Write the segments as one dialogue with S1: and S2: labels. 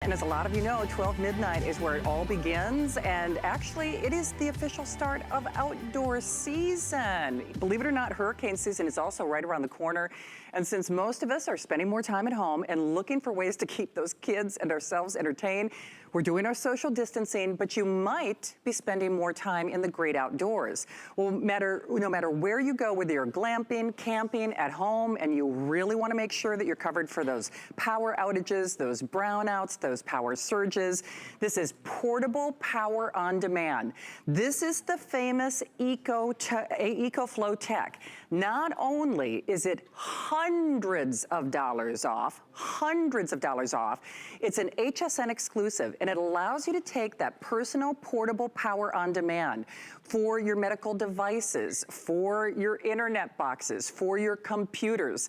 S1: And as a lot of you know, 12 midnight is where it all begins, and actually it is the official start of outdoor season. Believe it or not, hurricane season is also right around the corner, and since most of us are spending more time at home and looking for ways to keep those kids and ourselves entertained, we're doing our social distancing, but you might be spending more time in the great outdoors. Well, no matter where you go, whether you're glamping, camping, at home, and you really want to make sure that you're covered for those power outages, those brownouts, those power surges, this is portable power on demand. This is the famous EcoFlow tech. Not only is it hundreds of dollars off, it's an HSN exclusive, and it allows you to take that personal portable power on demand for your medical devices, for your internet boxes, for your computers,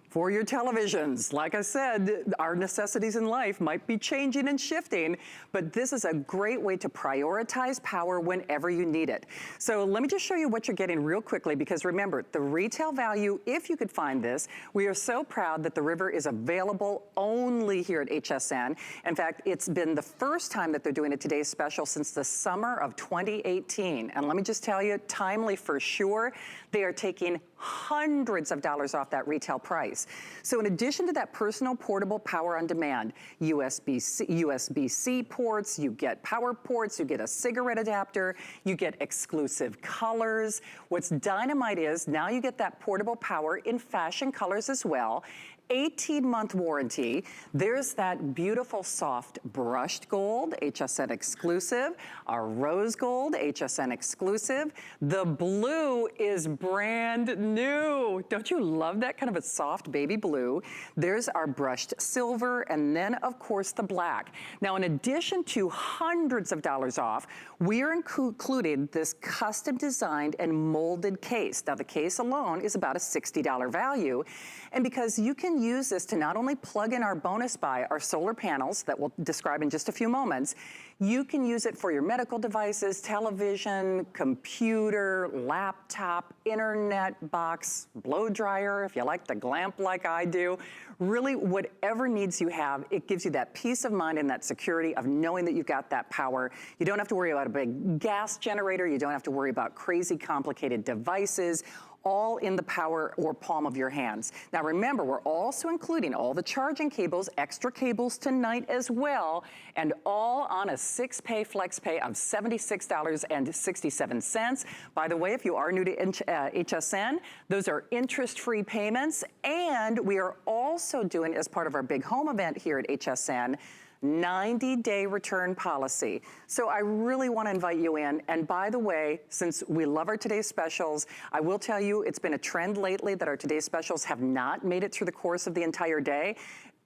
S1: for your televisions. Like I said, our necessities in life might be changing and shifting, but this is a great way to prioritize power whenever you need it. So let me just show you what you're getting real quickly, because remember, the retail value, if you could find this, we are so proud that the River is available only here at HSN. In fact, it's been the first time that they're doing a today's special since the summer of 2018. And let me just tell you, timely for sure, they are taking hundreds of dollars off that retail price. So in addition to that personal portable power on demand, USB-C ports, you get power ports, you get a cigarette adapter, you get exclusive colors. What's dynamite is now you get that portable power in fashion colors as well. 18-month warranty. There's that beautiful soft brushed gold, HSN exclusive. Our rose gold, HSN exclusive. The blue is brand new. Don't you love that kind of a soft baby blue? There's our brushed silver, and then of course the black. Now, in addition to hundreds of dollars off, we are including this custom designed and molded case. Now, the case alone is about a $60 value. And because you can use this to not only plug in our bonus buy, our solar panels that we'll describe in just a few moments, you can use it for your medical devices, television, computer, laptop, internet box, blow dryer, if you like to glamp like I do. Really, whatever needs you have, it gives you that peace of mind and that security of knowing that you've got that power. You don't have to worry about a big gas generator. You don't have to worry about crazy complicated devices, all in the power or palm of your hands. Now remember, we're also including all the charging cables, extra cables tonight as well, and all on a 6-pay flex pay of $76.67. By the way, if you are new to HSN, those are interest-free payments, and we are also doing, as part of our big home event here at HSN, 90-day return policy. So I really want to invite you in. And by the way, since we love our today's specials, I will tell you it's been a trend lately that our today's specials have not made it through the course of the entire day.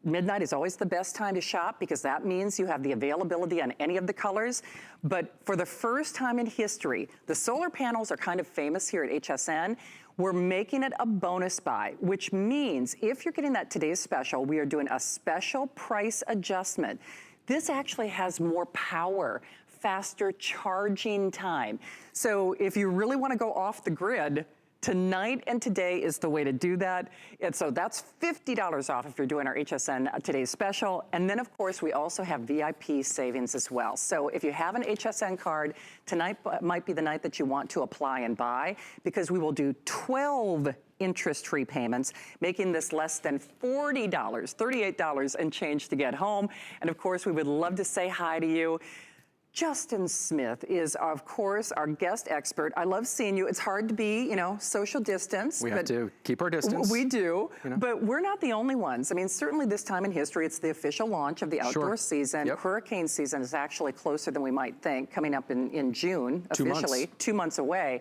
S1: Midnight is always the best time to shop because that means you have the availability on any of the colors. But for the first time in history, the solar panels are kind of famous here at HSN. We're making it a bonus buy, which means if you're getting that today's special, we are doing a special price adjustment. This actually has more power, faster charging time. So if you really want to go off the grid, tonight and today is the way to do that. And so that's $50 off if you're doing our HSN today's special. And then of course, we also have VIP savings as well. So if you have an HSN card, tonight might be the night that you want to apply and buy, because we will do 12 interest-free payments, making this less than $40, $38 and change to get home. And of course, we would love to say hi to you. Justin Smith is, of course, our guest expert. I love seeing you. It's hard to be, you know, social distance.
S2: We have to keep our distance.
S1: We do,
S2: you know?
S1: But we're not the only ones. I mean, certainly this time in history, it's the official launch of the outdoor season.
S2: Yep.
S1: Hurricane season is actually closer than we might think, coming up in June, officially. 2 months away.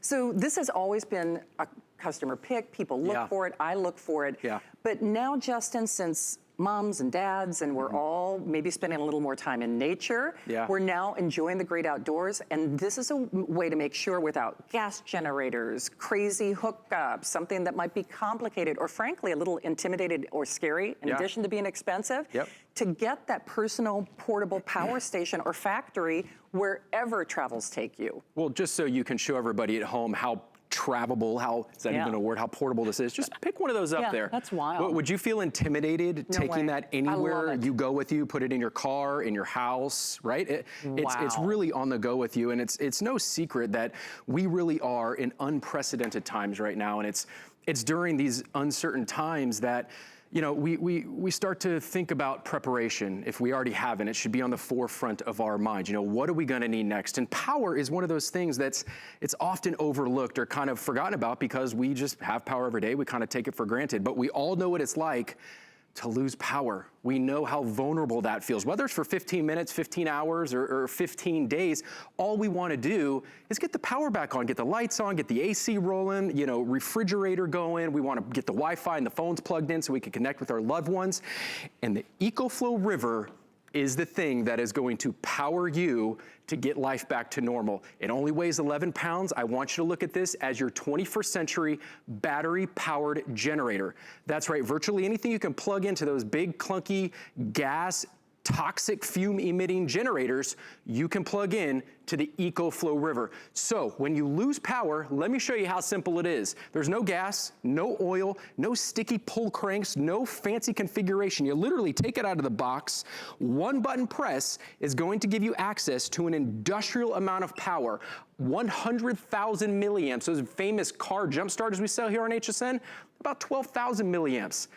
S1: So this has always been a customer pick. People look for it. I look for it.
S2: Yeah.
S1: But now, Justin, since moms and dads, and we're all maybe spending a little more time in nature.
S2: Yeah.
S1: We're now enjoying the great outdoors, and this is a way to make sure without gas generators, crazy hookups, something that might be complicated or frankly a little intimidated or scary, in addition to being expensive, to get that personal portable power station or factory wherever travels take you.
S2: Well, just so you can show everybody at home how travelable, how, is that even a word, how portable this is. Just pick one of those up there.
S1: That's wild.
S2: Would you feel intimidated taking that anywhere you go with you, put it in your car, in your house, right? It's really on the go with you, and it's no secret that we really are in unprecedented times right now, and it's during these uncertain times that, you know, we start to think about preparation. If we already haven't, it should be on the forefront of our mind. You know, what are we gonna need next? And power is one of those things it's often overlooked or kind of forgotten about because we just have power every day. We kind of take it for granted, but we all know what it's like to lose power. We know how vulnerable that feels. Whether it's for 15 minutes, 15 hours, or 15 days, all we wanna do is get the power back on, get the lights on, get the AC rolling, you know, refrigerator going. We wanna get the Wi-Fi and the phones plugged in so we can connect with our loved ones. And the EcoFlow River is the thing that is going to power you to get life back to normal. It only weighs 11 pounds. I want you to look at this as your 21st century battery-powered generator. That's right, virtually anything you can plug into those big, clunky, gas, toxic fume-emitting generators, you can plug in to the EcoFlow River. So when you lose power, let me show you how simple it is. There's no gas, no oil, no sticky pull cranks, no fancy configuration. You literally take it out of the box. One button press is going to give you access to an industrial amount of power, 100,000 milliamps. Those famous car jump starters we sell here on HSN, about 12,000 milliamps.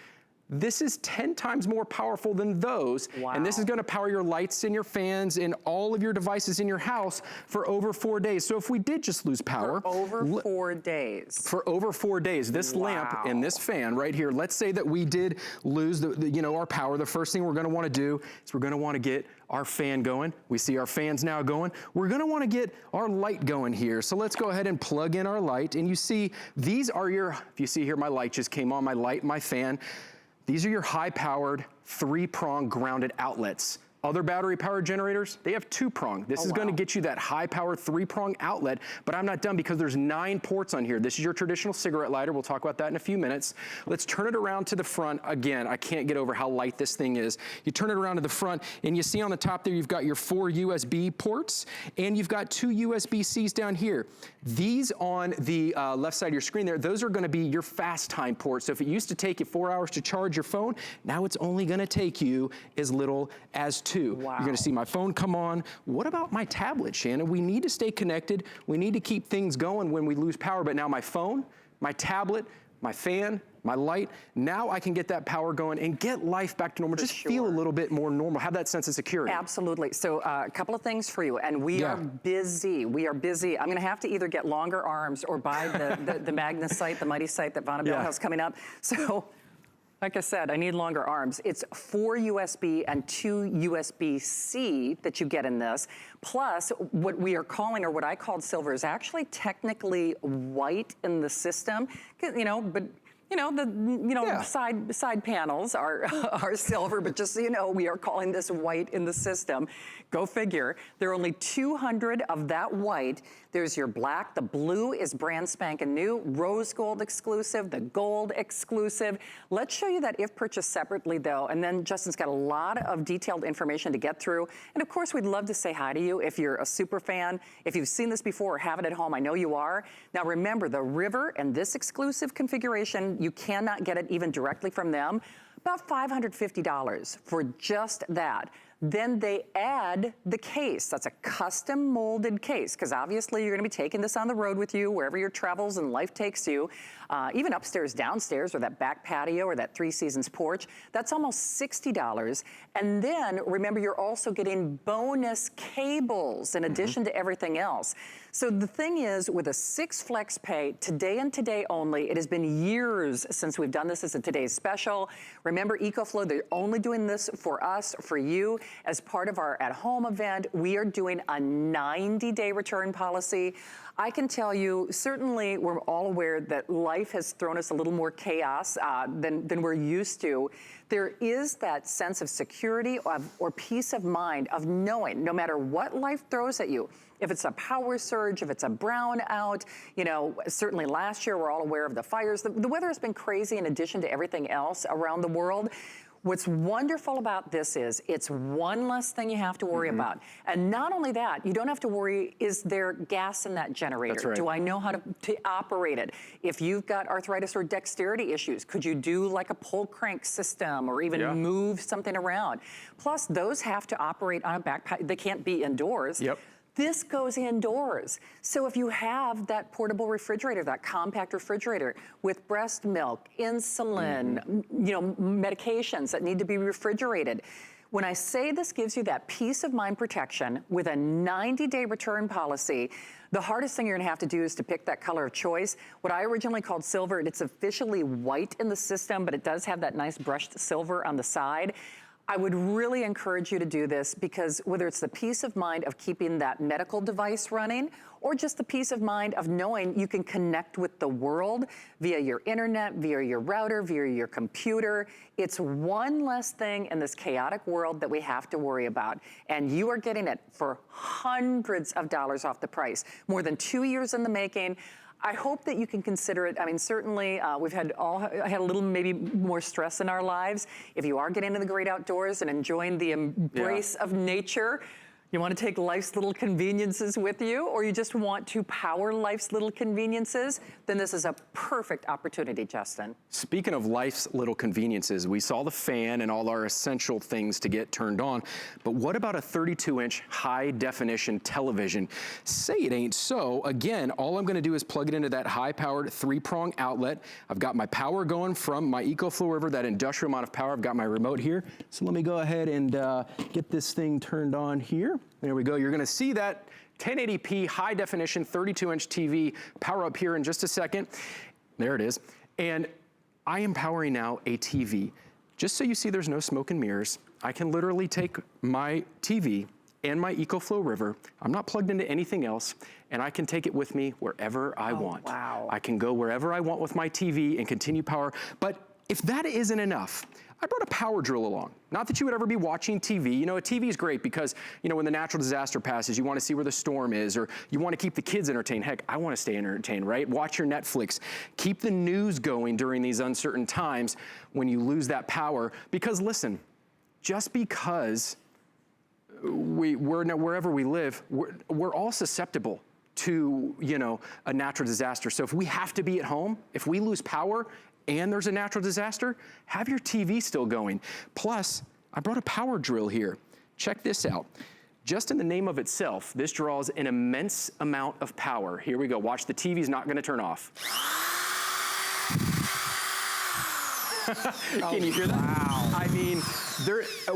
S2: This is 10 times more powerful than those, and this is gonna power your lights and your fans and all of your devices in your house for over 4 days. So if we did just lose power.
S1: For over 4 days.
S2: For over 4 days, this lamp and this fan right here, let's say that we did lose our power. The first thing we're gonna wanna do is we're gonna wanna get our fan going. We see our fans now going. We're gonna wanna get our light going here. So let's go ahead and plug in our light, and you see, these are if you see here, my light just came on, my light, my fan. These are your high-powered, 3-prong grounded outlets. Other battery-powered generators, they have 2-prong. This is gonna get you that high-powered 3-prong outlet, but I'm not done because there's 9 ports on here. This is your traditional cigarette lighter. We'll talk about that in a few minutes. Let's turn it around to the front. Again, I can't get over how light this thing is. You turn it around to the front, and you see on the top there, you've got your 4 USB ports, and you've got 2 USB-Cs down here. These on the left side of your screen there, those are gonna be your fast time ports. So if it used to take you 4 hours to charge your phone, now it's only gonna take you as little as 2. You're gonna see my phone come on. What about my tablet, Shannon? We need to stay connected. We need to keep things going when we lose power, but now my phone, my tablet, my fan, my light, now I can get that power going and get life back to normal. Just feel a little bit more normal, have that sense of security.
S1: Absolutely. So a couple of things for you, and we are busy. We are busy. I'm gonna have to either get longer arms or buy the magnesite, the mighty site that Vonnegut has coming up. So, like I said, I need longer arms. It's 4 USB and 2 USB-C that you get in this. Plus, what we are calling, or what I called silver, is actually technically white in the system. You know, but side panels are silver, but just so you know, we are calling this white in the system. Go figure. There are only 200 of that white. There's your black. The blue is brand spanking new. Rose gold exclusive. The gold exclusive. Let's show you that if purchased separately, though. And then Justin's got a lot of detailed information to get through. And of course, we'd love to say hi to you if you're a super fan. If you've seen this before or have it at home, I know you are. Now remember, the River and this exclusive configuration, you cannot get it even directly from them. About $550 for just that. Then they add the case. That's a custom molded case, because obviously you're gonna be taking this on the road with you, wherever your travels and life takes you, even upstairs, downstairs, or that back patio, or that 3 Seasons porch. That's almost $60. And then remember, you're also getting bonus cables in addition to everything else. So the thing is, with a 6 flex pay, today and today only, it has been years since we've done this as a today's special. Remember, EcoFlow, they're only doing this for us, for you, as part of our at-home event. We are doing a 90-day return policy. I can tell you, certainly we're all aware that life has thrown us a little more chaos than we're used to. There is that sense of security or peace of mind of knowing, no matter what life throws at you, if it's a power surge, if it's a brownout, you know, certainly last year we're all aware of the fires. The weather has been crazy in addition to everything else around the world. What's wonderful about this is it's one less thing you have to worry about. And not only that, you don't have to worry, is there gas in that generator?
S2: That's right.
S1: Do I know how to operate it? If you've got arthritis or dexterity issues, could you do like a pull crank system or even move something around? Plus, those have to operate on a backpack. They can't be indoors.
S2: Yep.
S1: This goes indoors. So if you have that portable refrigerator, that compact refrigerator with breast milk, insulin, you know, medications that need to be refrigerated. When I say this gives you that peace of mind protection with a 90-day return policy, the hardest thing you're gonna have to do is to pick that color of choice. What I originally called silver, it's officially white in the system, but it does have that nice brushed silver on the side. I would really encourage you to do this because whether it's the peace of mind of keeping that medical device running or just the peace of mind of knowing you can connect with the world via your internet, via your router, via your computer. It's one less thing in this chaotic world that we have to worry about. And you are getting it for hundreds of dollars off the price. More than 2 years in the making. I hope that you can consider it. I mean, certainly we've had a little maybe more stress in our lives. If you are getting into the great outdoors and enjoying the embrace of nature, you want to take life's little conveniences with you, or you just want to power life's little conveniences, then this is a perfect opportunity, Justin.
S2: Speaking of life's little conveniences, we saw the fan and all our essential things to get turned on, but what about a 32-inch high-definition television? Say it ain't so. Again, all I'm gonna do is plug it into that high-powered 3-prong outlet. I've got my power going from my EcoFlow River, that industrial amount of power. I've got my remote here. So let me go ahead and get this thing turned on here. There we go. You're going to see that 1080p high definition 32-inch TV power up here in just a second. There it is. And I am powering now a TV. Just so you see there's no smoke and mirrors, I can literally take my TV and my EcoFlow River. I'm not plugged into anything else, and I can take it with me wherever I want.
S1: Wow.
S2: I can go wherever I want with my TV and continue power. But if that isn't enough, I brought a power drill along. Not that you would ever be watching TV. You know, a TV is great because, you know, when the natural disaster passes, you want to see where the storm is, or you want to keep the kids entertained. Heck, I want to stay entertained, right? Watch your Netflix. Keep the news going during these uncertain times when you lose that power. Because listen, just because wherever we live, we're all susceptible to, you know, a natural disaster. So if we have to be at home, if we lose power, and there's a natural disaster, have your TV still going. Plus, I brought a power drill here. Check this out. Just in the name of itself, this draws an immense amount of power. Here we go. Watch, the TV's not gonna turn off. Can you hear that? Wow. I mean,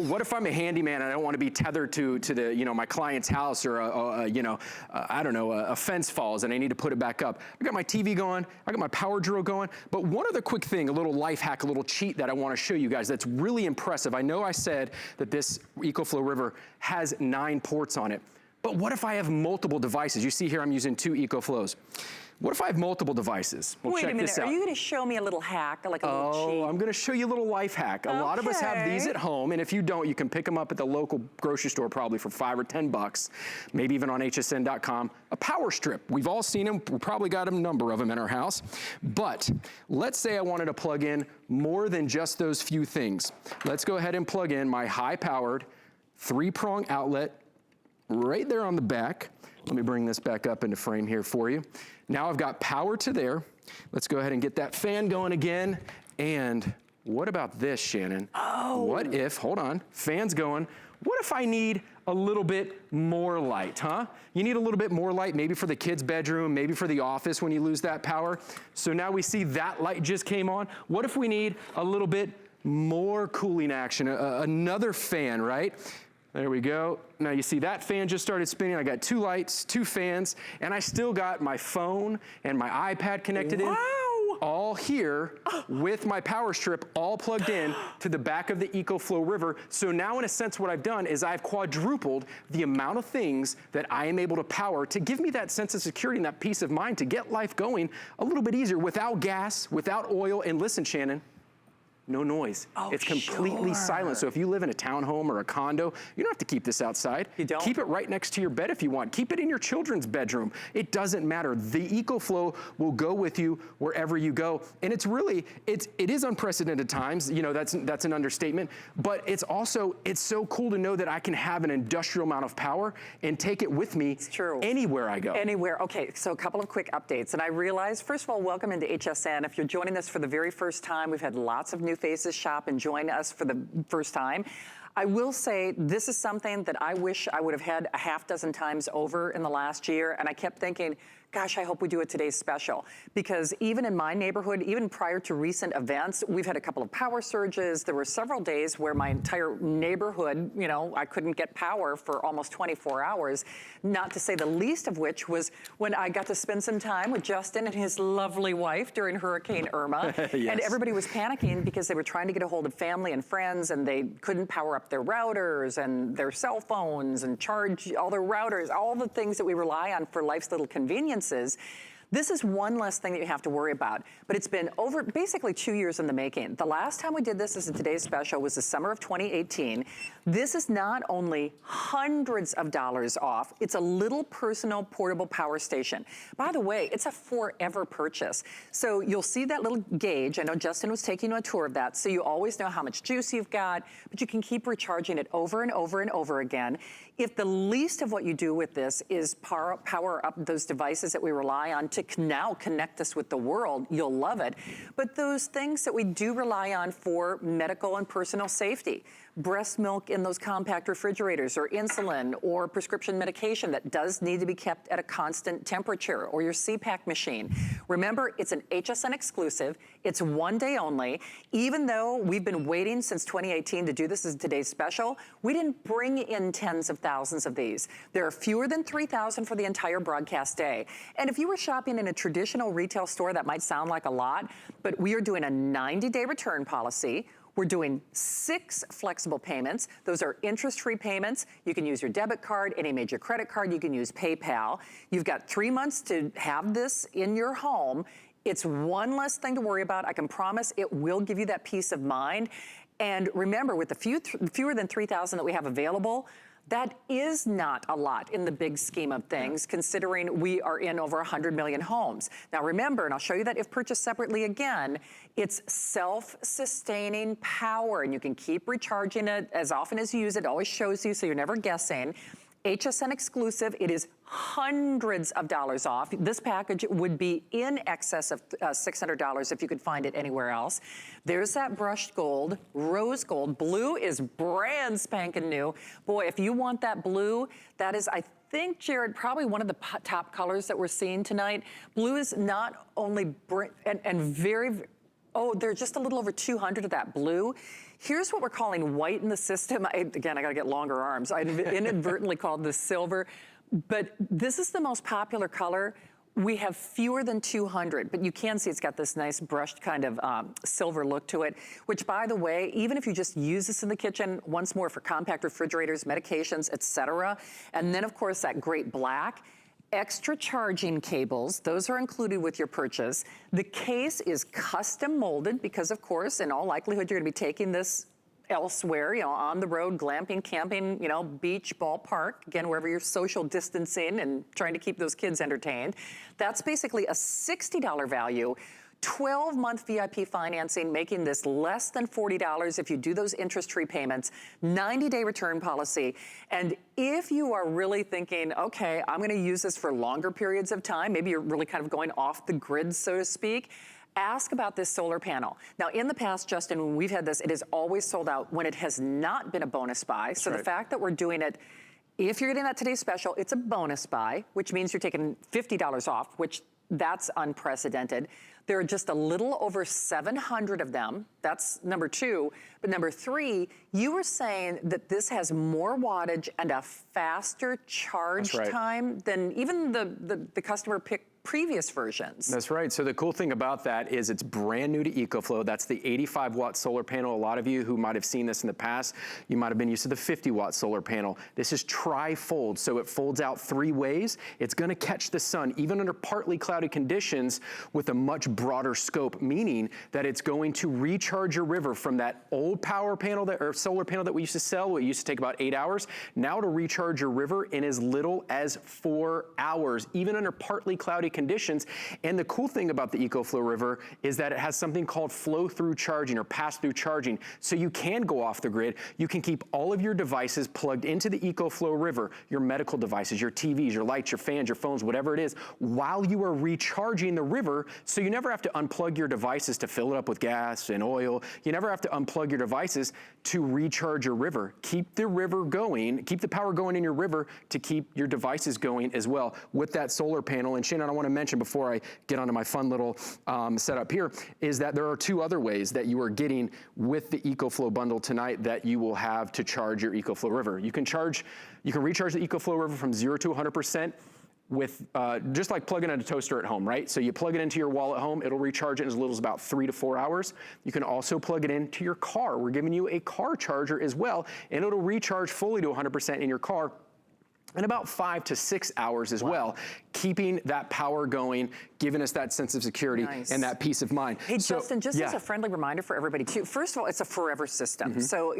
S2: what if I'm a handyman and I don't want to be tethered to the, you know, my client's house, or I don't know, a fence falls and I need to put it back up. I got my TV going, I got my power drill going. But one other quick thing, a little life hack, a little cheat that I want to show you guys that's really impressive. I know I said that this EcoFlow River has 9 ports on it, but what if I have multiple devices? You see here I'm using 2 EcoFlows. What if I have multiple devices? Well,
S1: wait a minute, are you gonna show me a little hack, like a little cheat?
S2: Oh, I'm gonna show you a little life hack. A lot of us have these at home, and if you don't, you can pick them up at the local grocery store probably for $5 or $10, maybe even on hsn.com. A power strip. We've all seen them. We probably got a number of them in our house. But let's say I wanted to plug in more than just those few things. Let's go ahead and plug in my high-powered 3-prong outlet right there on the back. Let me bring this back up into frame here for you. Now I've got power to there. Let's go ahead and get that fan going again. And what about this, Shannon? Oh. What if, hold on, fan's going. What if I need a little bit more light, huh? You need a little bit more light, maybe for the kid's bedroom, maybe for the office when you lose that power. So now we see that light just came on. What if we need a little bit more cooling action, another fan, right? There we go. Now you see that fan just started spinning. I got 2 lights, 2 fans, and I still got my phone and my iPad connected in. All here with my power strip all plugged in to the back of the EcoFlow River. So now in a sense what I've done is I've quadrupled the amount of things that I am able to power to give me that sense of security and that peace of mind to get life going a little bit easier without gas, without oil. And listen, Shannon, no noise. It's completely silent. So if you live in a townhome or a condo, you don't have to keep this outside. You don't. Keep it right next to your bed if you want. Keep it in your children's bedroom. It doesn't matter. The EcoFlow will go with you wherever you go. And it's really, it is unprecedented times. You know, that's an understatement. But it's also, it's so cool to know that I can have an industrial amount of power and take it with me anywhere I go.
S1: Anywhere. Okay, so a couple of quick updates. And I realize, first of all, welcome into HSN. If you're joining us for the very first time, we've had lots of new faces shop and join us for the first time. I will say this is something that I wish I would have had a half dozen times over in the last year, and I kept thinking, gosh, I hope we do a today's special. Because even in my neighborhood, even prior to recent events, we've had a couple of power surges. There were several days where my entire neighborhood, you know, I couldn't get power for almost 24 hours. Not to say the least of which was when I got to spend some time with Justin and his lovely wife during Hurricane Irma. Yes. And everybody was panicking because they were trying to get a hold of family and friends, and they couldn't power up their routers and their cell phones and charge all their routers, all the things that we rely on for life's little conveniences. This is one less thing that you have to worry about, but it's been over basically 2 years in the making. The last time we did this as a Today's Special was the summer of 2018. This is not only hundreds of dollars off, it's a little personal portable power station. By the way, it's a forever purchase. So you'll see that little gauge. I know Justin was taking you on a tour of that, so you always know how much juice you've got, but you can keep recharging it over and over and over again. If the least of what you do with this is power up those devices that we rely on to now connect us with the world, you'll love it. But those things that we do rely on for medical and personal safety, breast milk in those compact refrigerators, or insulin, or prescription medication that does need to be kept at a constant temperature, or your CPAP machine. Remember, it's an HSN exclusive. It's one day only. Even though we've been waiting since 2018 to do this as Today's Special, we didn't bring in tens of thousands of these. There are fewer than 3,000 for the entire broadcast day. And if you were shopping in a traditional retail store, that might sound like a lot, but we are doing a 90-day return policy. We're doing 6 flexible payments. Those are interest-free payments. You can use your debit card, any major credit card. You can use PayPal. You've got 3 months to have this in your home. It's one less thing to worry about. I can promise it will give you that peace of mind. And remember, with the fewer than 3,000 that we have available, that is not a lot in the big scheme of things, considering we are in over 100 million homes. Now remember, and I'll show you that if purchased separately again, it's self-sustaining power, and you can keep recharging it as often as you use it. It always shows you, so you're never guessing. HSN exclusive, it is hundreds of dollars off. This package would be in excess of $600 if you could find it anywhere else. There's that brushed gold, rose gold. Blue is brand spanking new. Boy, if you want that blue, that is, I think, Jared, probably one of the top colors that we're seeing tonight. Blue is not only, there's just a little over 200 of that blue. Here's what we're calling white in the system. Again, I gotta get longer arms. I inadvertently called this silver, but this is the most popular color. We have fewer than 200, but you can see it's got this nice brushed kind of silver look to it, which, by the way, even if you just use this in the kitchen, once more for compact refrigerators, medications, etc. And then, of course, that great black. Extra charging cables, those are included with your purchase. The case is custom molded because, of course, in all likelihood, you're gonna be taking this elsewhere, you know, on the road, glamping, camping, you know, beach, ballpark, again, wherever you're social distancing and trying to keep those kids entertained. That's basically a $60 value. 12-month VIP financing, making this less than $40 if you do those interest-free payments, 90-day return policy. And if you are really thinking, okay, I'm gonna use this for longer periods of time, maybe you're really kind of going off the grid, so to speak, ask about this solar panel. Now, in the past, Justin, when we've had this, it has always sold out when it has not been a bonus buy. So the fact that we're doing it, if you're getting that Today's Special, it's a bonus buy, which means you're taking $50 off, which that's unprecedented. There are just a little over 700 of them. That's number 2. But number 3, you were saying that this has more wattage and a faster charge time than even the customer pick previous versions.
S2: That's right. So the cool thing about that is it's brand new to EcoFlow. That's the 85-watt solar panel. A lot of you who might have seen this in the past, you might have been used to the 50-watt solar panel. This is tri-fold, so it folds out 3 ways. It's going to catch the sun, even under partly cloudy conditions, with a much broader scope, meaning that it's going to recharge your river from that old power panel or solar panel that we used to sell. It used to take about 8 hours. Now to recharge your river in as little as 4 hours, even under partly cloudy conditions. And the cool thing about the EcoFlow river is that it has something called flow-through charging or pass-through charging. So you can go off the grid. You can keep all of your devices plugged into the EcoFlow river, your medical devices, your TVs, your lights, your fans, your phones, whatever it is, while you are recharging the river. So you never have to unplug your devices to fill it up with gas and oil. You never have to unplug your devices to recharge your river. Keep the river going, keep the power going in your river to keep your devices going as well with that solar panel. And Shannon, I want to mention before I get onto my fun little setup here, is that there are 2 other ways that you are getting with the EcoFlow bundle tonight that you will have to charge your EcoFlow river. You can recharge the EcoFlow river from 0 to 100% with just like plugging in a toaster at home, right? So you plug it into your wall at home, it'll recharge it in as little as about 3 to 4 hours. You can also plug it into your car. We're giving you a car charger as well, and it'll recharge fully to 100% in your car in about 5 to 6 hours as well, keeping that power going, giving us that sense of security and that peace of mind.
S1: Hey, Justin, just as a friendly reminder for everybody too, first of all, it's a forever system. So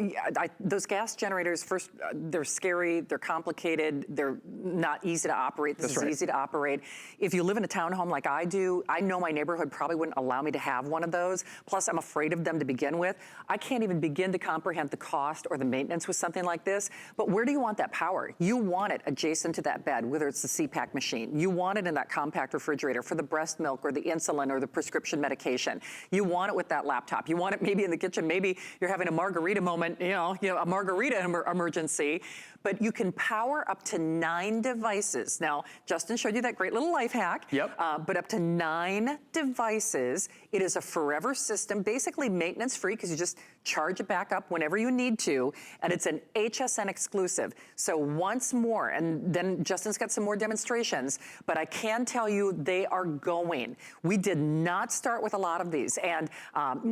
S1: those gas generators, first, they're scary, they're complicated, they're not easy to operate. This is easy to operate. If you live in a townhome like I do, I know my neighborhood probably wouldn't allow me to have one of those. Plus, I'm afraid of them to begin with. I can't even begin to comprehend the cost or the maintenance with something like this. But where do you want that power? You want it adjacent to that bed, whether it's the CPAC machine. You want it in that compact refrigerator for the breast milk or the insulin or the prescription medication. You want it with that laptop. You want it maybe in the kitchen. Maybe you're having a margarita moment, you know, a margarita emergency. But you can power up to 9 devices. Now, Justin showed you that great little life hack. But up to 9 devices. It is a forever system, basically maintenance free, because you just charge it back up whenever you need to, and it's an HSN exclusive. So once more, and then Justin's got some more demonstrations, but I can tell you they are going. We did not start with a lot of these, and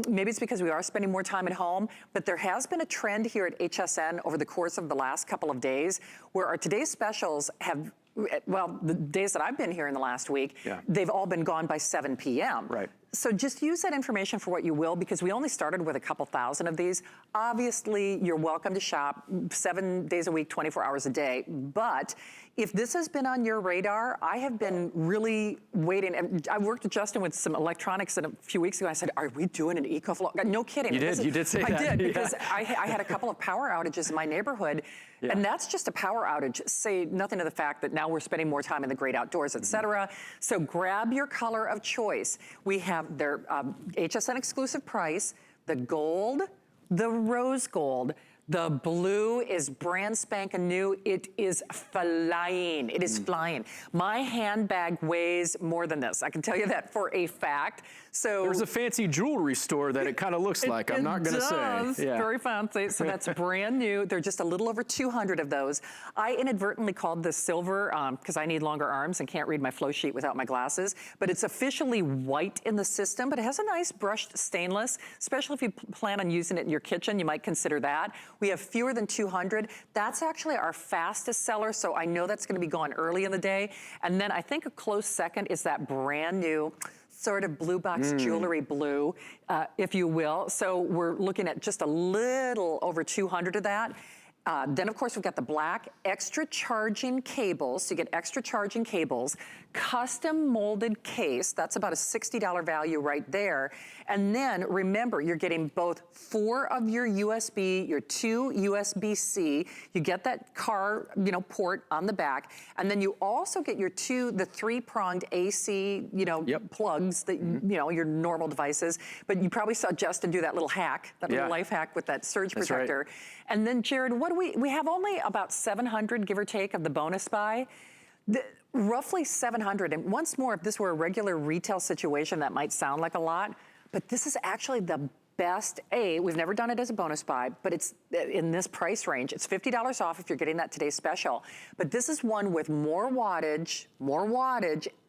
S1: maybe it's because we are spending more time at home, but there has been a trend here at HSN over the course of the last couple of days where our today's specials have, well, the days that I've been here in the last week, they've all been gone by 7 p.m. So just use that information for what you will, because we only started with a couple thousand of these. Obviously, you're welcome to shop 7 days a week, 24 hours a day. But if this has been on your radar, I have been really waiting. And I worked with Justin with some electronics a few weeks ago. I said, are we doing an EcoFlow? No kidding.
S2: You did say that.
S1: I did, because I had a couple of power outages in my neighborhood. And that's just a power outage. Say nothing to the fact that now we're spending more time in the great outdoors, et cetera. So grab your color of choice. We have their HSN exclusive price, the gold, the rose gold. The blue is brand spanking new. It is flying. It is flying. My handbag weighs more than this. I can tell you that for a fact. So
S2: there's a fancy jewelry store that it kind of looks like. I'm not going to say.
S1: Very fancy. So that's brand new. They're just a little over 200 of those. I inadvertently called this silver because I need longer arms and can't read my flow sheet without my glasses. But it's officially white in the system, but it has a nice brushed stainless, especially if you plan on using it in your kitchen, you might consider that. We have fewer than 200. That's actually our fastest seller, so I know that's going to be gone early in the day. And then I think a close second is that brand new sort of blue box jewelry blue, if you will. So we're looking at just a little over 200 of that. Then, of course, we've got the black extra charging cables. So you get extra charging cables, custom molded case. That's about a $60 value right there. And then, remember, you're getting both 4 of your USB, your 2 USB-C. You get that car, port on the back. And then you also get your the 3-pronged AC, plugs that, your normal devices. But you probably saw Justin do that little hack, that little life hack with that surge protector. And then, Jared, what do we have only about 700, give or take, of the bonus buy. Roughly 700. And once more, if this were a regular retail situation, that might sound like a lot. But this is actually the best. We've never done it as a bonus buy, but it's in this price range. It's $50 off if you're getting that today's special. But this is one with more wattage,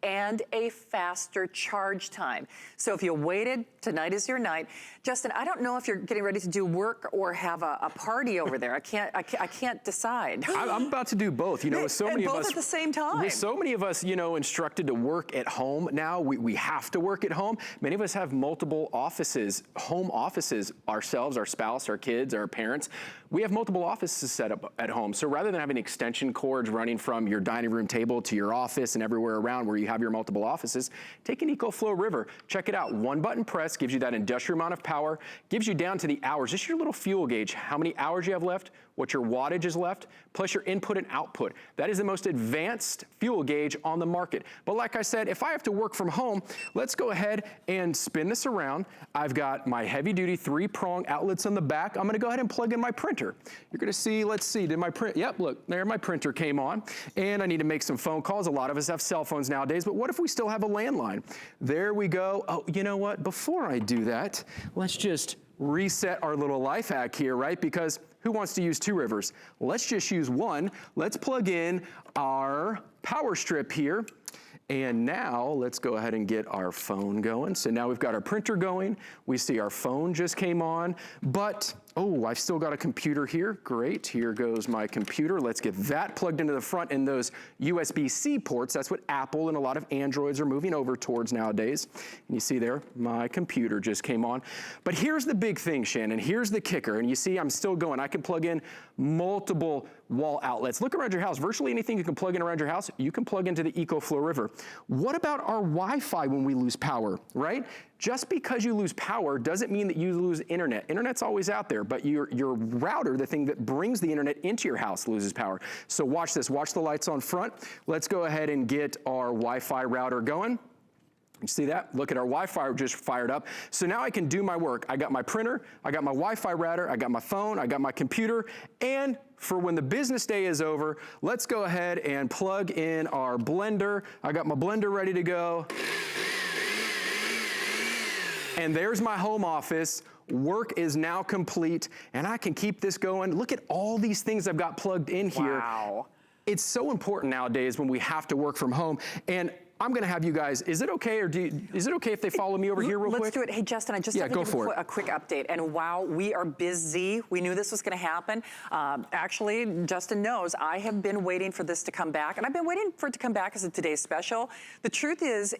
S1: and a faster charge time. So if you waited, tonight is your night. Justin, I don't know if you're getting ready to do work or have a party over there. I can't decide.
S2: I'm about to do both. You know, with so many of us,
S1: both at the same time.
S2: With so many of us, you know, instructed to work at home now, we have to work at home. Many of us have multiple offices, home offices, ourselves, our spouse, our kids, our parents. We have multiple offices set up at home. So rather than having extension cords running from your dining room table to your office and everywhere around where you have your multiple offices, take an EcoFlow River. Check it out. One button press gives you that industrial amount of power, gives you down to the hours, just your little fuel gauge, how many hours you have left, what your wattage is left, plus your input and output. That is the most advanced fuel gauge on the market. But like I said, if I have to work from home, let's go ahead and spin this around. I've got my heavy duty 3-prong outlets on the back. I'm gonna go ahead and plug in my printer. You're gonna see, let's see, did my print, yep, look, there my printer came on. And I need to make some phone calls. A lot of us have cell phones nowadays, but what if we still have a landline? There we go. Oh, you know what, before I do that, let's just reset our little life hack here, right? Because who wants to use 2 rivers? Let's just use one. Let's plug in our power strip here. And now let's go ahead and get our phone going. So now we've got our printer going. We see our phone just came on, but oh, I've still got a computer here. Great, here goes my computer. Let's get that plugged into the front in those USB-C ports. That's what Apple and a lot of Androids are moving over towards nowadays. And you see there, my computer just came on. But here's the big thing, Shannon. Here's the kicker. And you see I'm still going. I can plug in multiple wall outlets. Look around your house. Virtually anything you can plug in around your house, you can plug into the EcoFlow River. What about our Wi-Fi when we lose power, right? Just because you lose power doesn't mean that you lose internet. Internet's always out there, but your router, the thing that brings the internet into your house, loses power. So watch this, watch the lights on front. Let's go ahead and get our Wi-Fi router going. You see that? Look at our Wi-Fi just fired up. So now I can do my work. I got my printer, I got my Wi-Fi router, I got my phone, I got my computer, and for when the business day is over, let's go ahead and plug in our blender. I got my blender ready to go. And there's my home office. Work is now complete, and I can keep this going. Look at all these things I've got plugged in here.
S1: Wow.
S2: It's so important nowadays when we have to work from home. And I'm gonna have you guys, is it okay, or is it okay if they follow me over here real quick?
S1: Let's do it. Hey, Justin, I just have to give a quick update. And wow, we are busy. We knew this was gonna happen. Actually, Justin knows I have been waiting for this to come back, and I've been waiting for it to come back as a today's special. The truth is,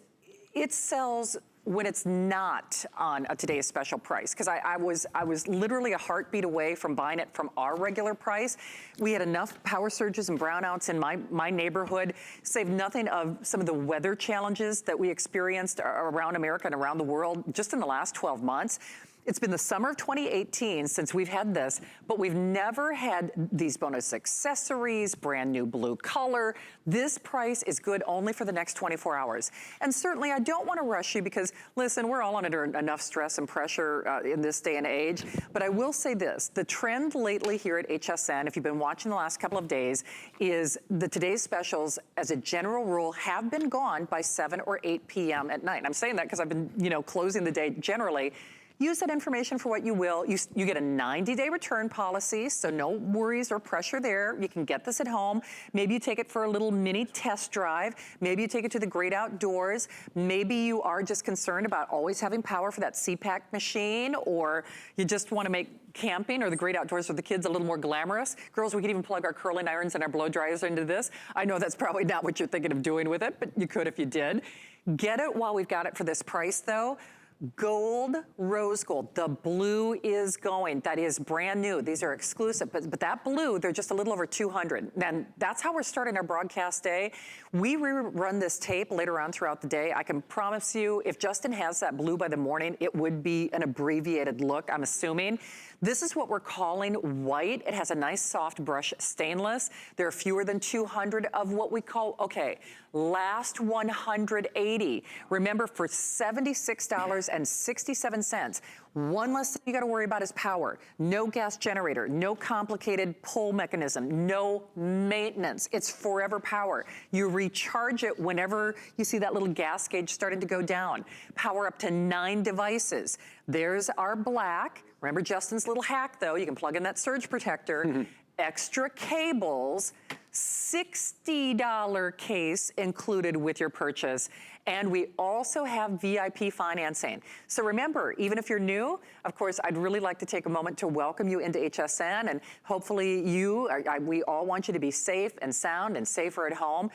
S1: it sells when it's not on a today's special price, because I was literally a heartbeat away from buying it from our regular price. We had enough power surges and brownouts in my neighborhood, save nothing of some of the weather challenges that we experienced around America and around the world just in the last 12 months. It's been the summer of 2018 since we've had this, but we've never had these bonus accessories, brand new blue color. This price is good only for the next 24 hours. And certainly I don't want to rush you because, listen, we're all under enough stress and pressure in this day and age. But I will say this, the trend lately here at HSN, if you've been watching the last couple of days, is the today's specials, as a general rule, have been gone by 7 or 8 p.m. at night. And I'm saying that because I've been, closing the day generally. Use that information for what you will. You get a 90-day return policy, so no worries or pressure there. You can get this at home. Maybe you take it for a little mini test drive. Maybe you take it to the great outdoors. Maybe you are just concerned about always having power for that CPAC machine, or you just want to make camping or the great outdoors for the kids a little more glamorous. Girls, we could even plug our curling irons and our blow dryers into this. I know that's probably not what you're thinking of doing with it, but you could if you did. Get it while we've got it for this price, though. Gold, rose gold, the blue is going. That is brand new. These are exclusive, but that blue, they're just a little over 200. And that's how we're starting our broadcast day. We rerun this tape later on throughout the day. I can promise you, if Justin has that blue by the morning, it would be an abbreviated look, I'm assuming. This is what we're calling white. It has a nice soft brush stainless. There are fewer than 200 of what we call, last 180. Remember, for $76.99, $2,066.67. One less thing you gotta worry about is power. No gas generator, no complicated pull mechanism, no maintenance. It's forever power. You recharge it whenever you see that little gas gauge starting to go down. Power up to 9 devices. There's our black. Remember Justin's little hack though, you can plug in that surge protector. Extra cables, $60 case included with your purchase. And we also have VIP financing. So remember, even if you're new, of course, I'd really like to take a moment to welcome you into HSN, and hopefully we all want you to be safe and sound and safer at home.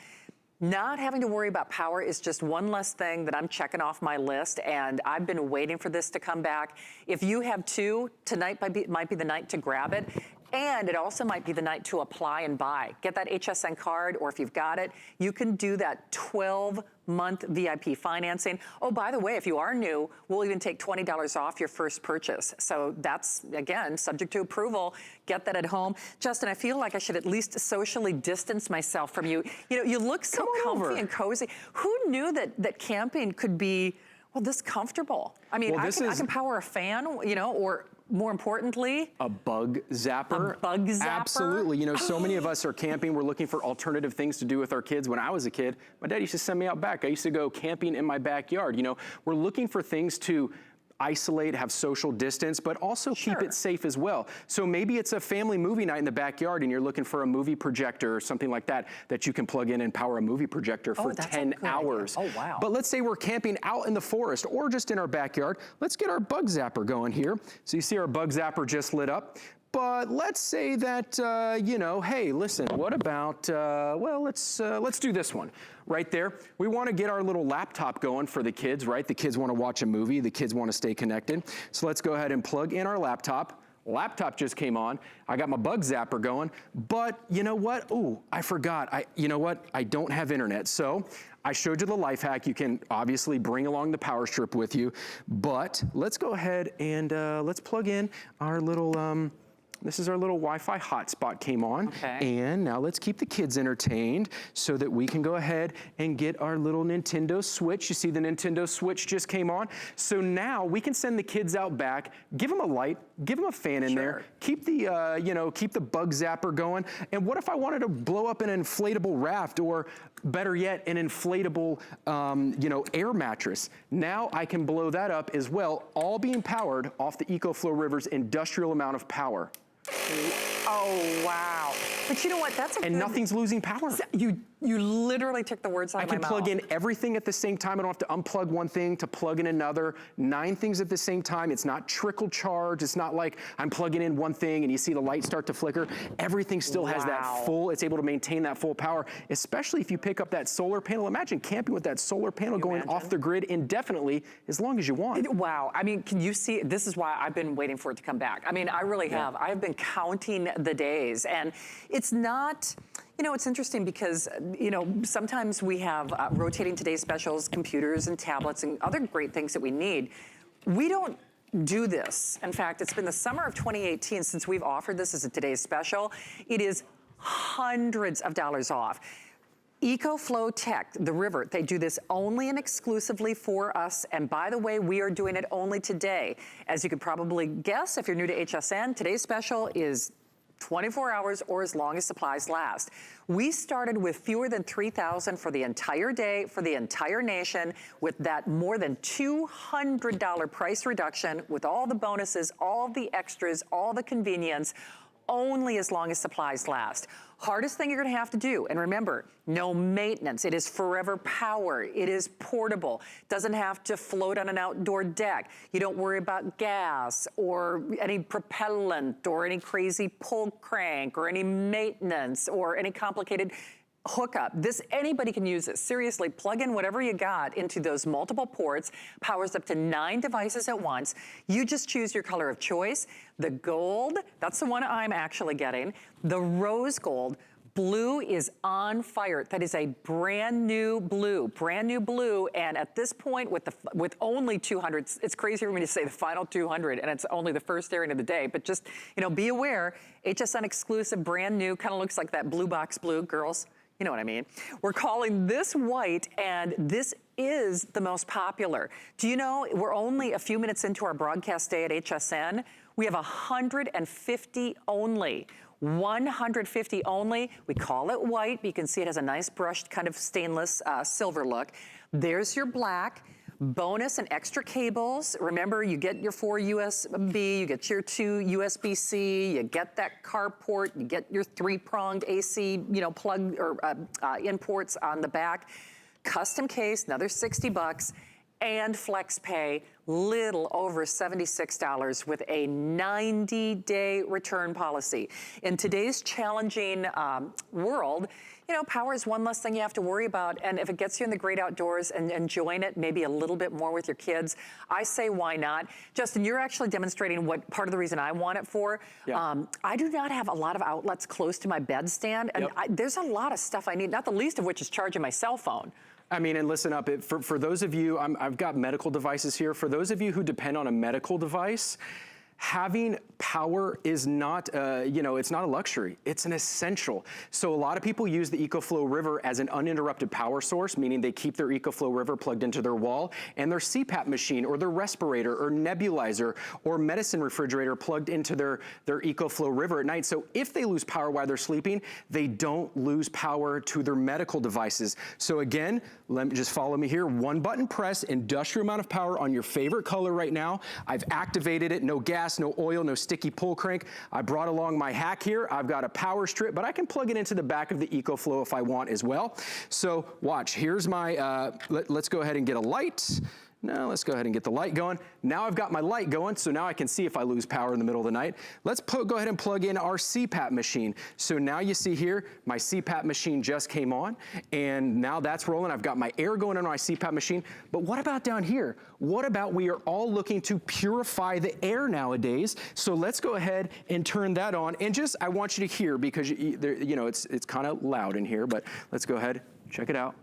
S1: Not having to worry about power is just one less thing that I'm checking off my list, and I've been waiting for this to come back. If you have two, tonight might be the night to grab it. And it also might be the night to apply and buy. Get that HSN card, or if you've got it, you can do that 12-month VIP financing. Oh, by the way, if you are new, we'll even take $20 off your first purchase. So that's, again, subject to approval. Get that at home. Justin, I feel like I should at least socially distance myself from you. You know, you look so comfy and cozy. Who knew that camping could be, well, this comfortable? I mean, I can power a fan, you know, or more importantly,
S2: a bug zapper.
S1: A bug zapper?
S2: Absolutely. You know, so many of us are camping. We're looking for alternative things to do with our kids. When I was a kid, my dad used to send me out back. I used to go camping in my backyard. You know, we're looking for things to isolate, have social distance, but also keep it safe as well. So maybe it's a family movie night in the backyard and you're looking for a movie projector or something like that you can plug in and power a movie projector for 10 hours.
S1: Oh, wow.
S2: But let's say we're camping out in the forest or just in our backyard. Let's get our bug zapper going here. So you see our bug zapper just lit up. But let's say that, you know, hey, listen, what about, well, let's do this one right there. We want to get our little laptop going for the kids, right? The kids want to watch a movie. The kids want to stay connected. So let's go ahead and plug in our laptop. Laptop just came on. I got my bug zapper going, but you know what? Ooh, I forgot. You know what? I don't have internet. So I showed you the life hack. You can obviously bring along the power strip with you, but let's go ahead and let's plug in our little, this is our little Wi-Fi hotspot came on.
S1: Okay.
S2: And now let's keep the kids entertained so that we can go ahead and get our little Nintendo Switch. You see the Nintendo Switch just came on. So now we can send the kids out back, give them a light, give them a fan in there, keep the, you know, keep the bug zapper going. And what if I wanted to blow up an inflatable raft, or better yet, an inflatable, you know, air mattress? Now I can blow that up as well, all being powered off the EcoFlow River's industrial amount of power.
S1: Oh, wow. But you know what? That's a
S2: And nothing's losing power.
S1: You literally took the words out of my mouth.
S2: I can plug in everything at the same time. I don't have to unplug one thing to plug in another. 9 things at the same time. It's not trickle charge. It's not like I'm plugging in one thing and you see the light start to flicker. Everything still has that full, it's able to maintain that full power, especially if you pick up that solar panel. Imagine camping with that solar panel going off the grid indefinitely as long as you want.
S1: Wow. I mean, can you see, this is why I've been waiting for it to come back. I mean, I really have. I have been counting the days, and it's not, you know, it's interesting because, you know, sometimes we have rotating today's specials, computers and tablets and other great things that we need. We don't do this. In fact, it's been the summer of 2018 since we've offered this as a today's special. It is hundreds of dollars off. EcoFlow Tech, the River, they do this only and exclusively for us. And by the way, we are doing it only today. As you could probably guess, if you're new to HSN, today's special is 24 hours or as long as supplies last. We started with fewer than 3,000 for the entire day, for the entire nation, with that more than $200 price reduction, with all the bonuses, all the extras, all the convenience, only as long as supplies last. Hardest thing you're gonna have to do, and remember, no maintenance. It is forever power. It is portable. Doesn't have to float on an outdoor deck. You don't worry about gas or any propellant or any crazy pull crank or any maintenance or any complicated hookup. Anybody can use this. Seriously, plug in whatever you got into those multiple ports, powers up to 9 devices at once. You just choose your color of choice. The gold, that's the one I'm actually getting. The rose gold. Blue is on fire. That is a brand new blue, and at this point, with only 200, it's crazy for me to say the final 200, and it's only the first airing of the day. But just, you know, be aware, HSN exclusive, brand new, kind of looks like that blue box blue, girls. You know what I mean? We're calling this white, and this is the most popular. Do you know, we're only a few minutes into our broadcast day at HSN. We have 150 only. 150 only. We call it white. You can see it has a nice brushed kind of stainless silver look. There's your black. Bonus and extra cables. Remember, you get your 4 USB, you get your 2 USB-C, you get that carport, you get your 3-pronged AC, plug or in ports on the back. Custom case, another 60 bucks, and flex pay, little over $76 with a 90-day return policy. In today's challenging world, power is one less thing you have to worry about. And if it gets you in the great outdoors and enjoying it maybe a little bit more with your kids, I say why not? Justin, you're actually demonstrating what part of the reason I want it for.
S2: Yeah.
S1: I do not have a lot of outlets close to my bedstand, and there's a lot of stuff I need, not the least of which is charging my cell phone.
S2: I mean, and listen up, for those of you, I've got medical devices here. For those of you who depend on a medical device, having power is not, it's not a luxury, it's an essential. So a lot of people use the EcoFlow River as an uninterrupted power source, meaning they keep their EcoFlow River plugged into their wall and their CPAP machine or their respirator or nebulizer or medicine refrigerator plugged into their EcoFlow River at night. So if they lose power while they're sleeping, they don't lose power to their medical devices. So again, just follow me here, one button press, industrial amount of power on your favorite color right now. I've activated it, no gas, no oil, no sticky pull crank. I brought along my hack here. I've got a power strip, but I can plug it into the back of the EcoFlow if I want as well. So watch, here's my, let's go ahead and get a light. Now let's go ahead and get the light going. Now I've got my light going, so now I can see if I lose power in the middle of the night. Let's go ahead and plug in our CPAP machine. So now you see here, my CPAP machine just came on, and now that's rolling. I've got my air going on my CPAP machine. But what about down here? What about we are all looking to purify the air nowadays? So let's go ahead and turn that on. And just, I want you to hear, because it's kind of loud in here, but let's go ahead, check it out.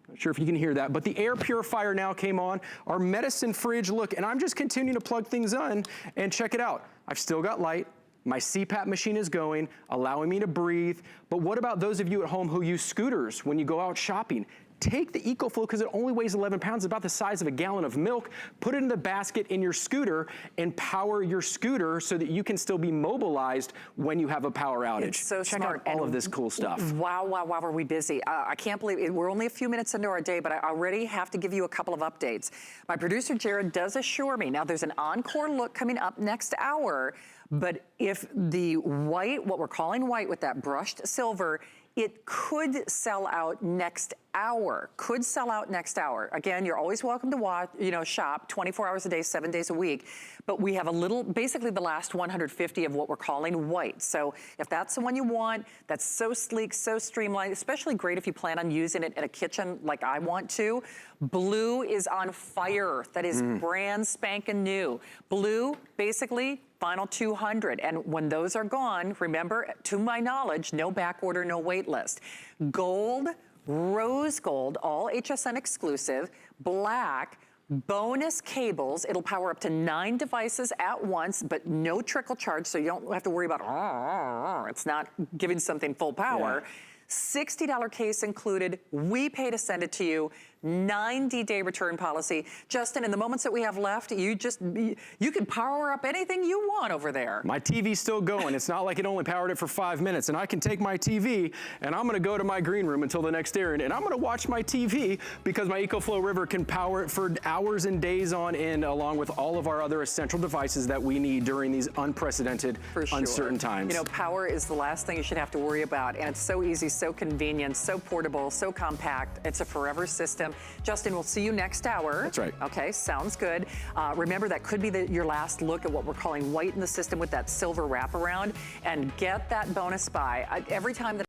S2: Not sure if you can hear that, but the air purifier now came on. Our medicine fridge, look, and I'm just continuing to plug things on, and check it out. I've still got light. My CPAP machine is going, allowing me to breathe. But what about those of you at home who use scooters when you go out shopping? Take the EcoFlow, because it only weighs 11 pounds, about the size of a gallon of milk, put it in the basket in your scooter and power your scooter so that you can still be mobilized when you have a power outage.
S1: It's so
S2: Check
S1: smart.
S2: out all of this cool stuff.
S1: Wow, are we busy. I can't believe it. We're only a few minutes into our day, but I already have to give you a couple of updates. My producer, Jared, does assure me, now there's an encore look coming up next hour, but if the white, what we're calling white with that brushed silver, it could sell out next hour. Could sell out next hour. Again, you're always welcome to watch, shop 24 hours a day, 7 days a week. But we have a little, basically the last 150 of what we're calling white. So if that's the one you want, that's so sleek, so streamlined, especially great if you plan on using it in a kitchen like I want to. Blue is on fire. That is brand spanking new. Blue, basically, final 200. And when those are gone, remember, to my knowledge, no back order, no wait list. Gold, rose gold, all HSN exclusive, black, bonus cables. It'll power up to 9 devices at once, but no trickle charge, so you don't have to worry about, it's not giving something full power. Yeah. $60 case included. We pay to send it to you. 90-day return policy. Justin, in the moments that we have left, you can power up anything you want over there.
S2: My TV's still going. It's not like it only powered it for 5 minutes. And I can take my TV and I'm gonna go to my green room until the next airing, and I'm gonna watch my TV because my EcoFlow River can power it for hours and days on end, along with all of our other essential devices that we need during these unprecedented, uncertain times.
S1: Power is the last thing you should have to worry about, and it's so easy, so convenient, so portable, so compact. It's a forever system. Justin, we'll see you next hour.
S2: That's right.
S1: Okay, sounds good. Remember, that could be your last look at what we're calling white in the system with that silver wraparound, and get that bonus buy. Every time that